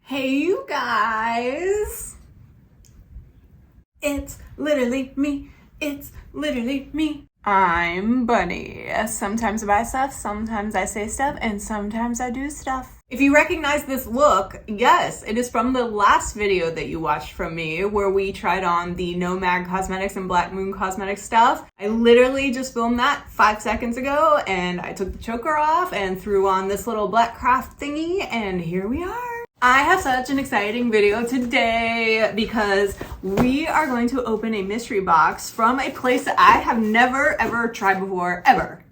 Hey you guys, it's literally me, it's literally me. I'm Bunny. Sometimes I buy stuff, sometimes I say stuff, and sometimes I do stuff. If you recognize this look, yes, it is from the last video that you watched from me where we tried on the Nomad Cosmetics and Black Moon Cosmetics stuff. I literally just filmed that 5 seconds ago and I took the choker off and threw on this little black craft thingy and here we are. I have such an exciting video today because we are going to open a mystery box from a place that I have never ever tried before, ever.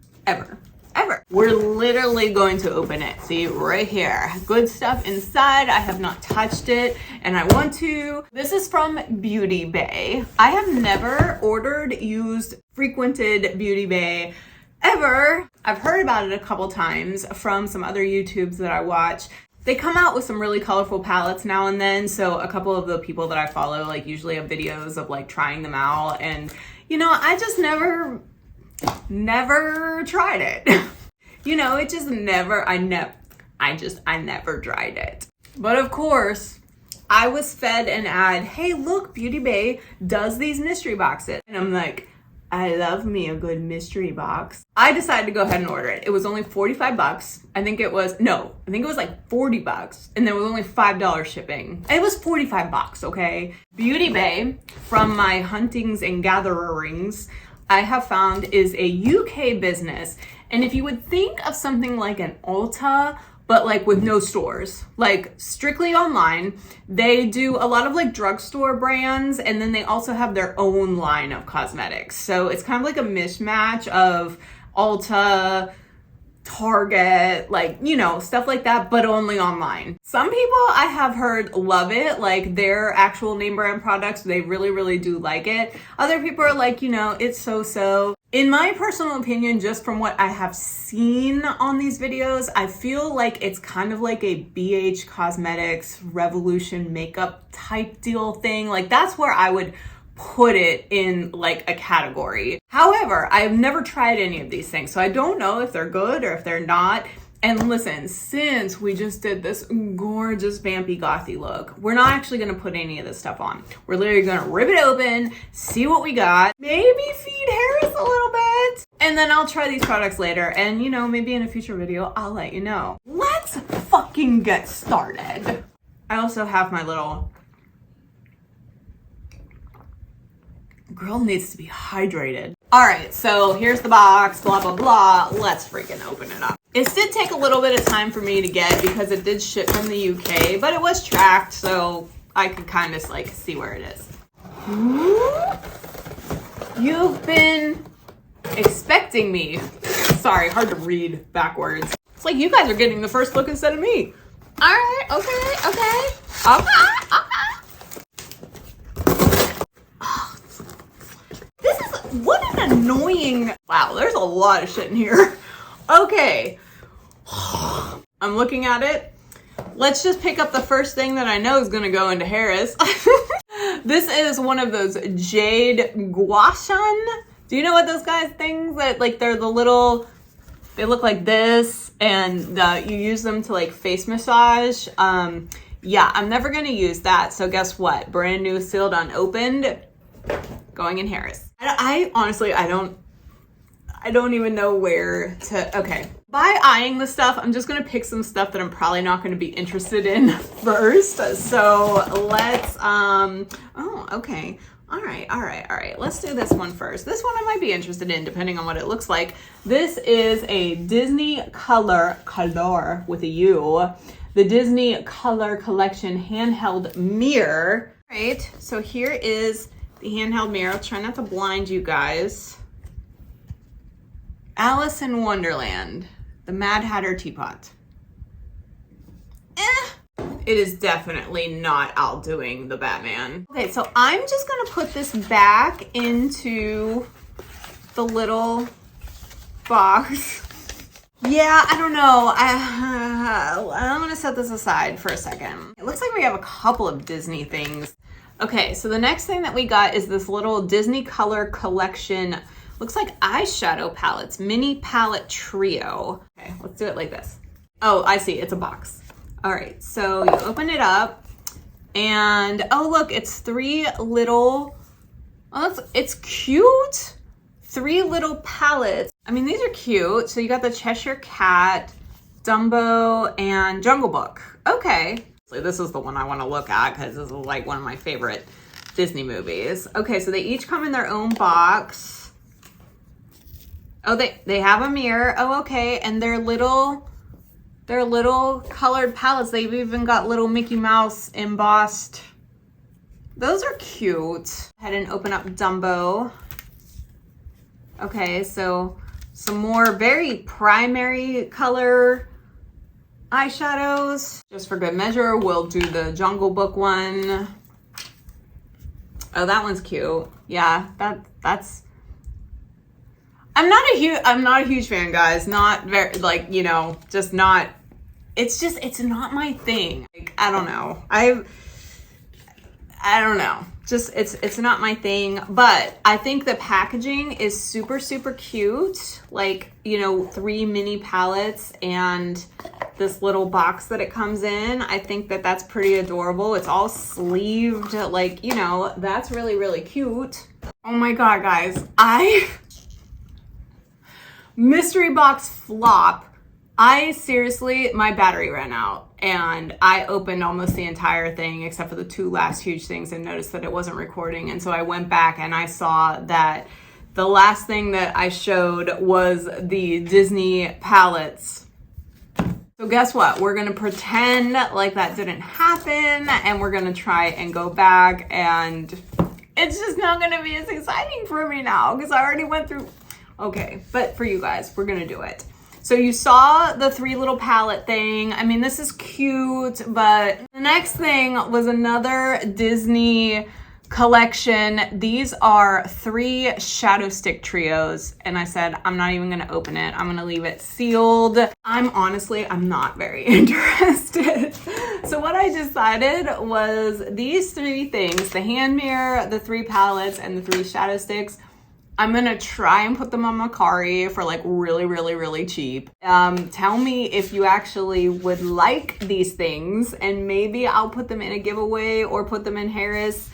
We're literally going to open it. See, right here. Good stuff inside. I have not touched it and I want to. This is from Beauty Bay. I have never ordered, used, frequented Beauty Bay ever. I've heard about it a couple times from some other YouTubes that I watch. They come out with some really colorful palettes now and then, so a couple of the people that I follow like usually have videos of like trying them out, and you know, I just never tried it. You know, it just never, I never tried it. But of course, I was fed an ad, hey look, Beauty Bay does these mystery boxes. And I'm like, I love me a good mystery box. I decided to go ahead and order it. It was only 45 bucks. I think it was like 40 bucks. And there was only $5 shipping. It was 45 bucks, okay? Beauty Bay, from my huntings and gatherings, I have found is a UK business. And if you would think of something like an Ulta, but like with no stores, like strictly online, they do a lot of like drugstore brands, and then they also have their own line of cosmetics. So it's kind of like a mismatch of Ulta, Target, like, you know, stuff like that, but only online. Some people I have heard love it, like their actual name brand products, they really do like it. Other people are like, you know, it's so-so. In my personal opinion, just from what I have seen on these videos, I feel like it's kind of like a BH Cosmetics Revolution makeup type deal thing. Like that's where I would put it in like a category. However, I've never tried any of these things, so I don't know if they're good or if they're not. And listen, since we just did this gorgeous vampy gothy look, we're not actually gonna put any of this stuff on. We're literally gonna rip it open, see what we got, maybe feed Harris a little bit, and then I'll try these products later. And you know, maybe in a future video, I'll let you know. Let's fucking get started. I also have my little girl needs to be hydrated. All right, so here's the box, blah, blah, blah. Let's freaking open it up. It did take a little bit of time for me to get because it did ship from the UK, but it was tracked, so I could kind of like see where it is. You've been expecting me. Sorry, hard to read backwards. It's like you guys are getting the first look instead of me. All right, okay. What an annoying, wow, there's a lot of shit in here. Okay, I'm looking at it. Let's just pick up the first thing that I know is gonna go into Harris. This is one of those jade guashan. Do you know what those guys things that like, they're the little, they look like this and you use them to like face massage. Yeah, I'm never gonna use that. So guess what? Brand new, sealed, unopened, going in Harris. I honestly, I don't even know where to, okay. By eyeing the stuff, I'm just gonna pick some stuff that I'm probably not gonna be interested in first. So let's, oh, okay. All right. Let's do this one first. This one I might be interested in depending on what it looks like. This is a Disney color with a U. The Disney Color Collection handheld mirror. All right, so here is the handheld mirror. I'll try not to blind you guys. Alice in Wonderland, the Mad Hatter teapot. It is definitely not outdoing the Batman. Okay, so I'm just gonna put this back into the little box. Yeah, I don't know. I'm gonna set this aside for a second. It looks like we have a couple of Disney things. Okay, so the next thing that we got is this little Disney Color Collection, looks like eyeshadow palettes, mini palette trio. Okay, let's do it like this. Oh, I see. It's a box. All right. So you open it up and oh, look, it's three little, oh, it's cute. Three little palettes. I mean, these are cute. So you got the Cheshire Cat, Dumbo, and Jungle Book. Okay. So this is the one I want to look at because this is like one of my favorite Disney movies. Okay, so they each come in their own box. Oh, they have a mirror. Oh, okay. And they're little colored palettes. They've even got little Mickey Mouse embossed. Those are cute. Go ahead and open up Dumbo. Okay, so some more very primary color eyeshadows. Just for good measure, we'll do the Jungle Book one. Oh, that one's cute. Yeah, that's. I'm not a huge fan, guys. Not very, like, you know, just not. It's not my thing. Like, I don't know. I don't know. Just it's not my thing, but I think the packaging is super, super cute. Like, you know, 3 mini palettes and this little box that it comes in. I think that that's pretty adorable. It's all sleeved, like, you know, that's really, really cute. Oh my God, guys. Mystery box flop. I seriously, my battery ran out and I opened almost the entire thing except for the 2 last huge things and noticed that it wasn't recording. And so I went back and I saw that the last thing that I showed was the Disney palettes. So guess what? We're gonna pretend like that didn't happen and we're gonna try and go back, and it's just not gonna be as exciting for me now because I already went through. Okay, but for you guys, we're gonna do it. So you saw the 3 little palette thing. I mean, this is cute, but the next thing was another Disney collection. These are 3 shadow stick trios. And I said, I'm not even gonna open it. I'm gonna leave it sealed. I'm not very interested. So what I decided was these 3 things, the hand mirror, the 3 palettes, and the 3 shadow sticks, I'm gonna try and put them on Mercari for like really, really, really cheap. Tell me if you actually would like these things and maybe I'll put them in a giveaway or put them in Harris.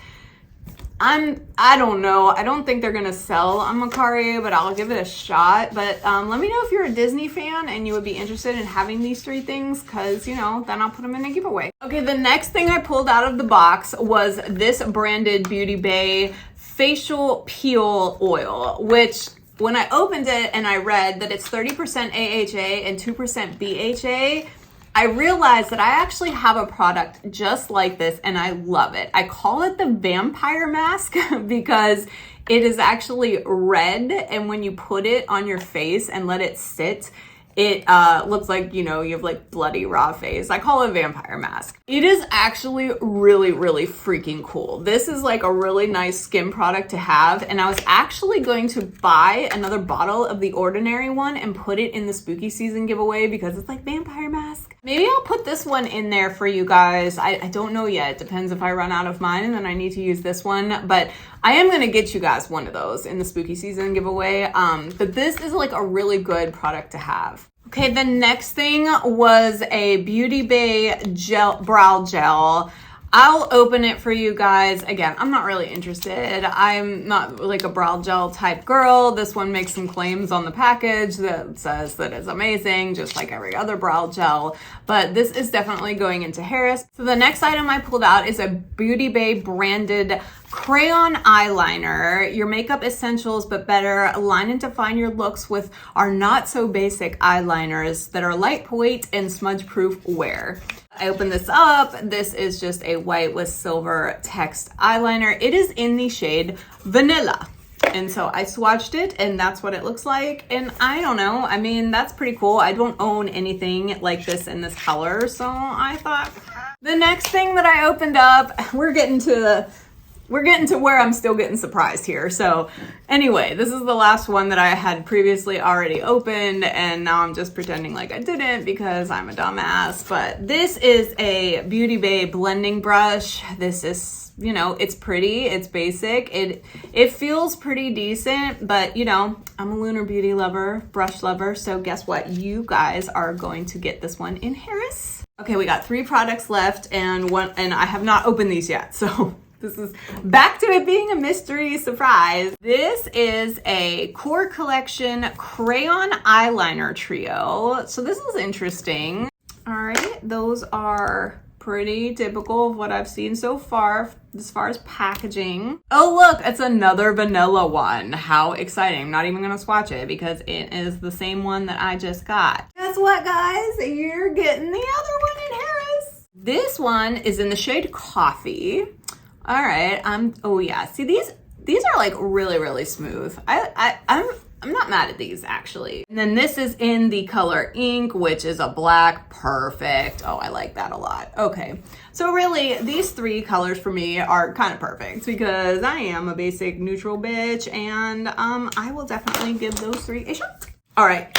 I don't know. I don't think they're gonna sell on Mercari, but I'll give it a shot. But let me know if you're a Disney fan and you would be interested in having these 3 things, because, you know, then I'll put them in a giveaway. Okay, the next thing I pulled out of the box was this branded Beauty Bay facial peel oil, which when I opened it and I read that it's 30% AHA and 2% BHA, I realized that I actually have a product just like this and I love it. I call it the vampire mask because it is actually red, and when you put it on your face and let it sit, it looks like, you know, you have like bloody raw face. I call it a vampire mask. It is actually really, really freaking cool. This is like a really nice skin product to have. And I was actually going to buy another bottle of the ordinary one and put it in the spooky season giveaway because it's like vampire mask. Maybe I'll put this one in there for you guys. I don't know yet. It depends if I run out of mine and then I need to use this one. But I am going to get you guys one of those in the spooky season giveaway. But this is like a really good product to have. Okay, the next thing was a Beauty Bay brow gel. I'll open it for you guys. Again, I'm not really interested. I'm not like a brow gel type girl. This one makes some claims on the package that says that it's amazing, just like every other brow gel. But this is definitely going into Harris. So the next item I pulled out is a Beauty Bay branded crayon eyeliner. Your makeup essentials, but better. Align and define your looks with our not so basic eyeliners that are lightweight and smudge proof wear. I opened this up. This is just a white with silver text eyeliner. It is in the shade Vanilla. And so I swatched it and that's what it looks like. And I don't know, I mean, that's pretty cool. I don't own anything like this in this color. So I thought the next thing that I opened up, we're getting to we're getting to where I'm still getting surprised here. So anyway, this is the last one that I had previously already opened, and now I'm just pretending like I didn't because I'm a dumbass. But this is a Beauty Bay blending brush. This is, you know, it's pretty, it's basic. It feels pretty decent, but you know, I'm a Lunar Beauty lover, brush lover. So guess what? You guys are going to get this one in Harris. Okay, we got 3 products left and I have not opened these yet. So this is back to it being a mystery surprise. This is a Core Collection Crayon Eyeliner Trio. So this is interesting. All right, those are pretty typical of what I've seen so far as far as packaging. Oh look, it's another vanilla one. How exciting. I'm not even gonna swatch it because it is the same one that I just got. Guess what, guys? You're getting the other one in Harris. This one is in the shade Coffee. All right, oh yeah, see these are like really, really smooth. I'm not mad at these actually. And then this is in the color Ink, which is a black. Perfect. Oh, I like that a lot. Okay, so really these 3 colors for me are kind of perfect because I am a basic neutral bitch, and I will definitely give those 3 a shot. All right,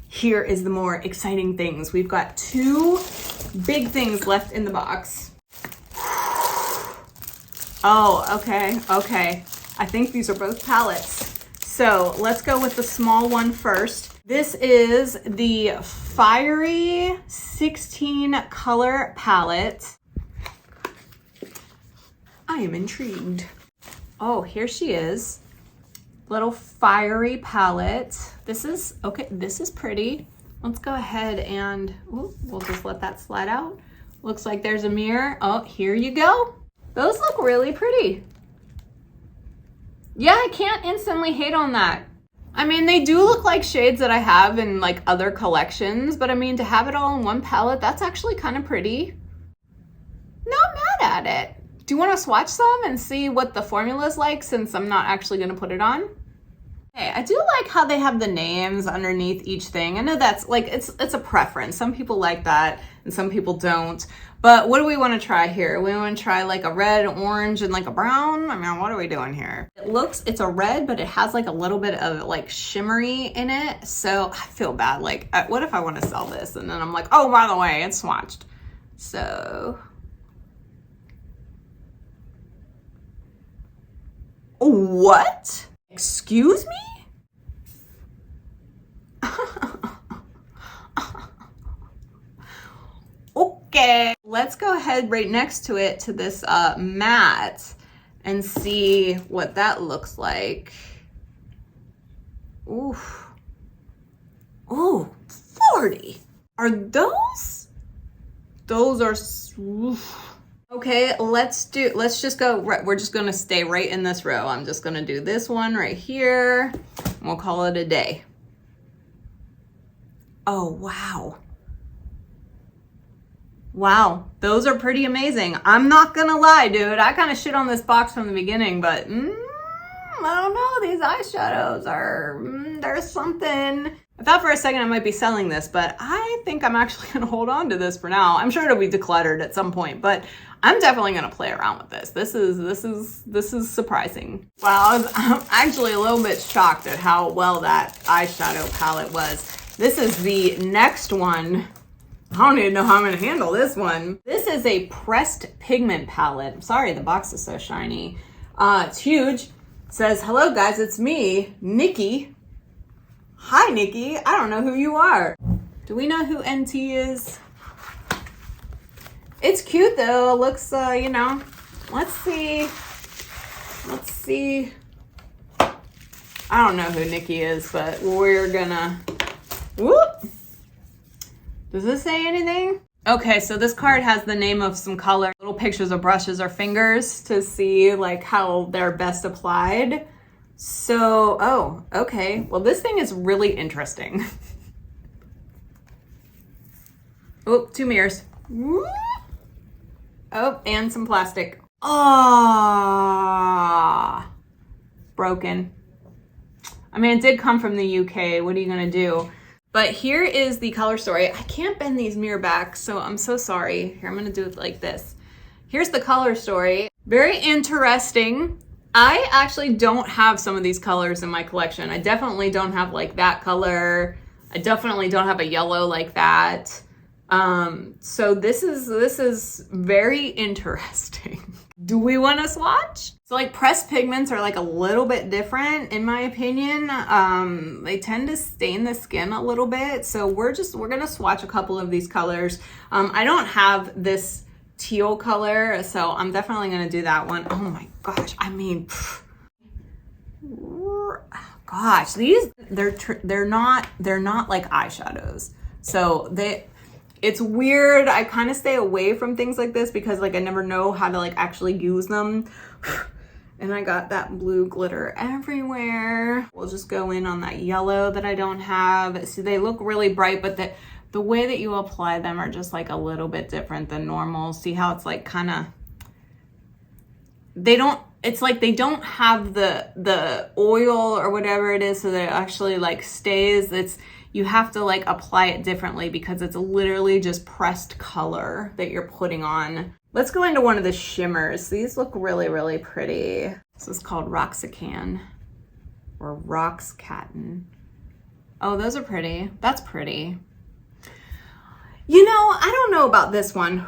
here is the more exciting things. We've got 2 big things left in the box. Oh, okay. I think these are both palettes. So let's go with the small one first. This is the Fiery 16 color palette. I am intrigued. Oh, here she is. Little fiery palette. This is, okay, this is pretty. Let's go ahead and, ooh, we'll just let that slide out. Looks like there's a mirror. Oh, here you go. Those look really pretty. Yeah, I can't instantly hate on that. I mean, they do look like shades that I have in like other collections, but I mean, to have it all in one palette, that's actually kind of pretty. Not mad at it. Do you want to swatch some and see what the formula is like since I'm not actually going to put it on? Okay, I do like how they have the names underneath each thing. I know that's like, it's a preference. Some people like that and some people don't. But what do we want to try here? We want to try like a red, orange, and like a brown. I mean, what are we doing here? It's a red, but it has like a little bit of like shimmery in it. So I feel bad. Like, what if I want to sell this? And then I'm like, oh, by the way, it's swatched. So. What? Excuse me? Okay, let's go ahead right next to it to this matte and see what that looks like. Oof. Ooh, 40. Are those? Those are, oof. Okay, let's just go, we're just gonna stay right in this row. I'm just gonna do this one right here, and we'll call it a day. Oh, wow. Wow, those are pretty amazing. I'm not gonna lie, dude. I kind of shit on this box from the beginning, but I don't know. These eyeshadows are, there's something. I thought for a second I might be selling this, but I think I'm actually gonna hold on to this for now. I'm sure it'll be decluttered at some point, but I'm definitely gonna play around with this. This is surprising. Wow, I'm actually a little bit shocked at how well that eyeshadow palette was. This is the next one. I don't even know how I'm gonna handle this one. This is a pressed pigment palette. I'm sorry, the box is so shiny. It's huge. It says, hello guys, it's me, Nikki. Hi, Nikki. I don't know who you are. Do we know who NT is? It's cute though. Looks, you know, let's see. Let's see. I don't know who Nikki is, but we're gonna, whoop. Does this say anything? Okay, so this card has the name of some color, little pictures of brushes or fingers to see like how they're best applied. So, oh, okay. Well, this thing is really interesting. Oh, 2 mirrors. Oh, and some plastic. Ah, broken. I mean, it did come from the UK. What are you gonna do? But here is the color story. I can't bend these mirror back, so I'm so sorry. Here, I'm gonna do it like this. Here's the color story. Very interesting. I actually don't have some of these colors in my collection. I definitely don't have like that color. I definitely don't have a yellow like that. So this is very interesting. Do we want to swatch? So like pressed pigments are like a little bit different in my opinion. They tend to stain the skin a little bit. So we're gonna swatch a couple of these colors. I don't have this teal color, so I'm definitely gonna do that one. Oh my gosh, I mean, gosh, these they're not like eyeshadows. So it's weird. I kind of stay away from things like this because like I never know how to like actually use them. And I got that blue glitter everywhere. We'll just go in on that yellow that I don't have. See, they look really bright, but the way that you apply them are just like a little bit different than normal. See how it's like kind of, it's like they don't have the oil or whatever it is, so that it actually like stays. You have to like apply it differently because it's literally just pressed color that you're putting on. Let's go into one of the shimmers. These look really, really pretty. This is called Roxacan or Roxcatin. Oh, those are pretty. That's pretty. You know, I don't know about this one.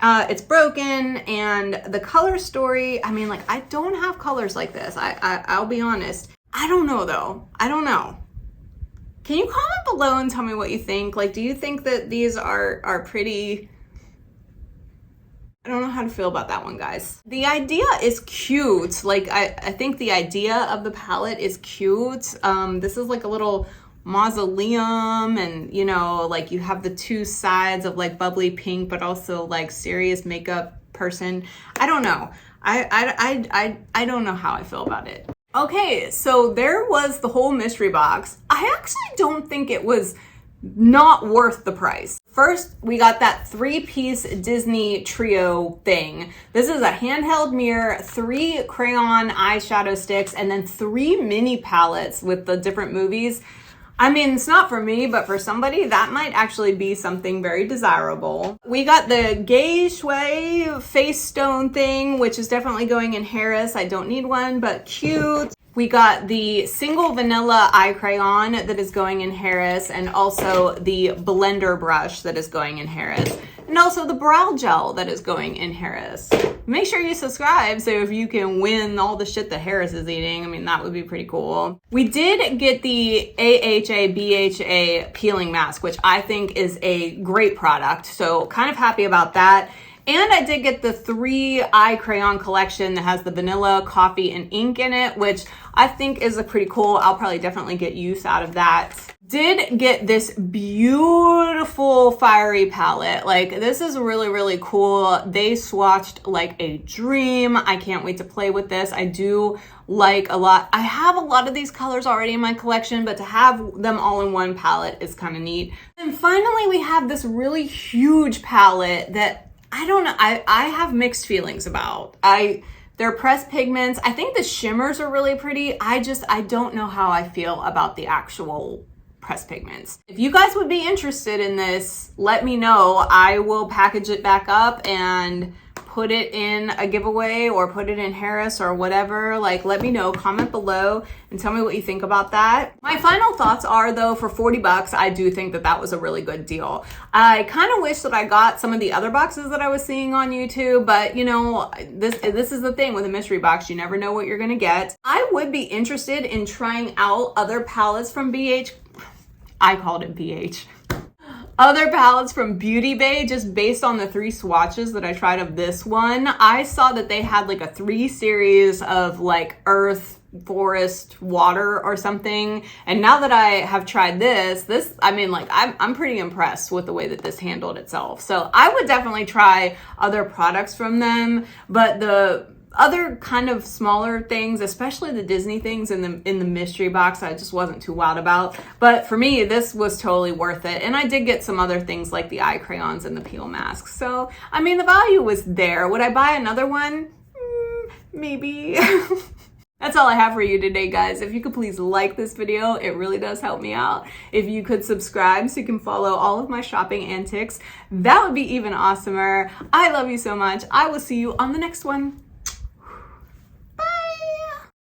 It's broken, and the color story, I mean, like, I don't have colors like this. I'll be honest. I don't know, though. I don't know. Can you comment below and tell me what you think? Like, do you think that these are pretty? I don't know how to feel about that one, guys. The idea is cute. Like, I think the idea of the palette is cute. This is like a little mausoleum, and you know, like you have the two sides of like bubbly pink but also like serious makeup person. I don't know. I don't know how I feel about it. Okay, so there was the whole mystery box. I actually don't think it was not worth the price. First, we got that 3-piece Disney trio thing. This is a handheld mirror, 3 crayon eyeshadow sticks, and then 3 mini palettes with the different movies. I mean, it's not for me, but for somebody, that might actually be something very desirable. We got the Gay Shui face stone thing, which is definitely going in Harris. I don't need one, but cute. We got the single vanilla eye crayon that is going in Harris, and also the blender brush that is going in Harris, and also the brow gel that is going in Harris. Make sure you subscribe so if you can win all the shit that Harris is eating, I mean, that would be pretty cool. We did get the AHA BHA peeling mask, which I think is a great product, so kind of happy about that. And I did get the 3 eye crayon collection that has the vanilla, coffee, and ink in it, which I think is a pretty cool. I'll probably definitely get use out of that. Did get this beautiful fiery palette. Like, this is really, really cool. They swatched like a dream. I can't wait to play with this. I do like a lot. I have a lot of these colors already in my collection, but to have them all in one palette is kind of neat. And finally, we have this really huge palette that I don't know. I have mixed feelings about. They're pressed pigments. I think the shimmers are really pretty. I don't know how I feel about the actual pressed pigments. If you guys would be interested in this, let me know. I will package it back up and put it in a giveaway or put it in Harris or whatever. Like, let me know, comment below and tell me what you think about that. My final thoughts are, though, for 40 bucks, I do think that that was a really good deal. I kind of wish that I got some of the other boxes that I was seeing on YouTube, but you know, this is the thing with a mystery box. You never know what you're gonna get. I would be interested in trying out other palettes from BH. I called it BH. Other palettes from Beauty Bay, just based on the 3 swatches that I tried of this one. I saw that they had like a 3 series of like earth, forest, water or something. And now that I have tried this, I mean, like, I'm pretty impressed with the way that this handled itself. So I would definitely try other products from them, but the other kind of smaller things, especially the Disney things in the mystery box, I just wasn't too wild about. But for me, this was totally worth it. And I did get some other things like the eye crayons and the peel masks. So, I mean, the value was there. Would I buy another one? Maybe. That's all I have for you today, guys. If you could please like this video, it really does help me out. If you could subscribe so you can follow all of my shopping antics, that would be even awesomer. I love you so much. I will see you on the next one.